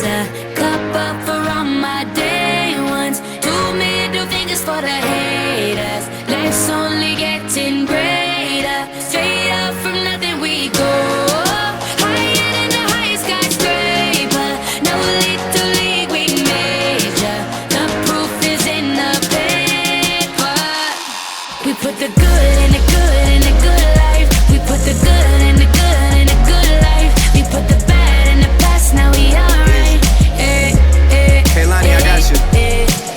Raise a cup up for all my day ones. 2 middle fingers for the haters. Life's only getting greater. Straight up from nothing we go. Higher than the highest skyscraper. No little league we major. The proof is in the paper. We put the good in the good in the good life. We put the good in the good in the good life. We put the bad in the past, now we alright. Hey Lonnie, I got you.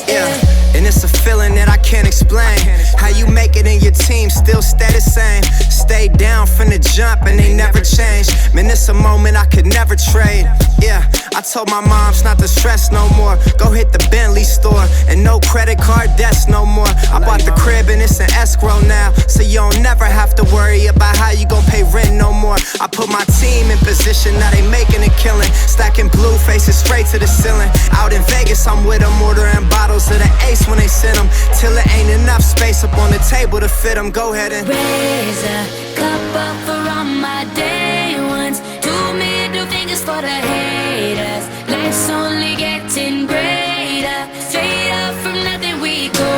Yeah, and it's a feeling that I can't explain. How you make it in your team still stay the same. Stay down from the jump and they never change. Man, it's a moment I could never trade. Yeah, I told my moms not to stress no more. Go hit the Bentley store and no credit card debts no more. I bought the crib and it's an escrow now, so you don't never have to worry about how you gon' pay rent no more. I put my team in position, now they making a killing. Stacking blue faces straight to the ceiling. Out in Vegas, I'm with them, ordering bottles of the Ace when they send them. Till it ain't enough space up on the table to fit them. Go ahead and raise a cup up for all my day ones. 2 middle fingers for the haters. Life's only getting greater. Straight up from nothing we go.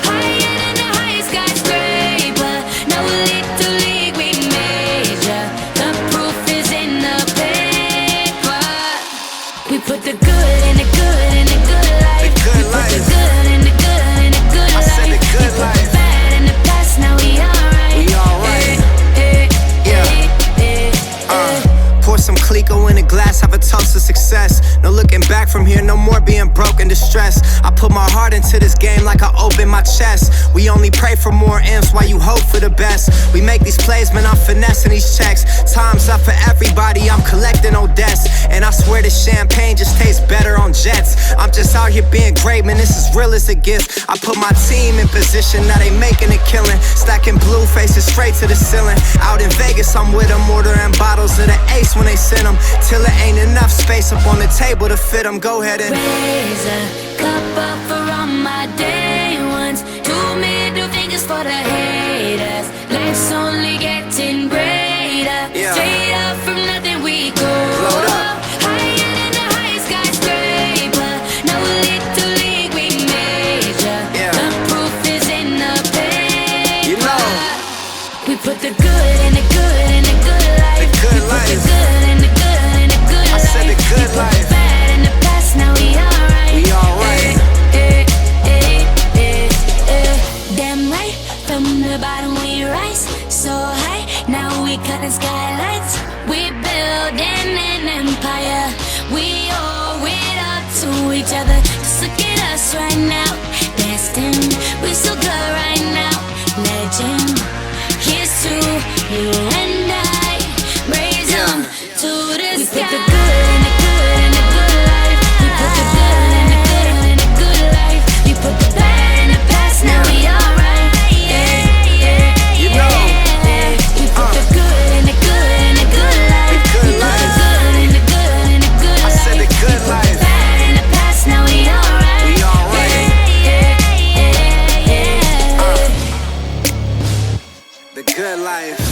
Higher than the highest skyscraper. No little league we major. The proof is in the paper. We put the good in the good in the good life. The good we put life. the good in the good in the good I life. said the good we put life. the bad in the past, now we alright. We alright. Pour some Clico in a glass, have a toast to success. No looking back from here, no more being broke and distressed. I put my heart into this game like I open my chest. We only pray for more M's while you hope for the best. We make these plays, man, I'm finessing these checks. Time's up for everybody, I'm collecting no debts. And I swear this champagne just tastes better on jets. I'm just out here being great, man, this is real as it gets. I put my team in position, now they making a killing. Stacking blue faces straight to the ceiling. Out in Vegas, I'm with them, ordering bottles of the Ace when they send them. Till it ain't enough space up on the table to fit them. Go ahead and raise a cup up for all my day ones. 2 middle fingers for the haters. Life's only getting greater. Yeah. Straight up from nothing we go. Load up. Higher than the highest skyscraper. No little league we major. Yeah. The proof is in the paper. You know. We put the good in the good in the good life. The good we put life. the good in the good in the good I life. said the good we put life. the bad in the past, now we alright. We alright. Damn right, from the bottom we rise so high. Now we cutting skylights. We building an empire. We owe it up to each other. Just look at us right now. Destined, we so good right now. Legend, here's to you and I. Raise them to the sky. We put the good in the good in the good life. We put the good in the good in the good life. We put the bad in the past, now we alright. You know. We put the good in the good in the good life. The good We put life. the good in the good in the good I life. said the good We put life. the bad in the past, now we alright. We alright. The good life.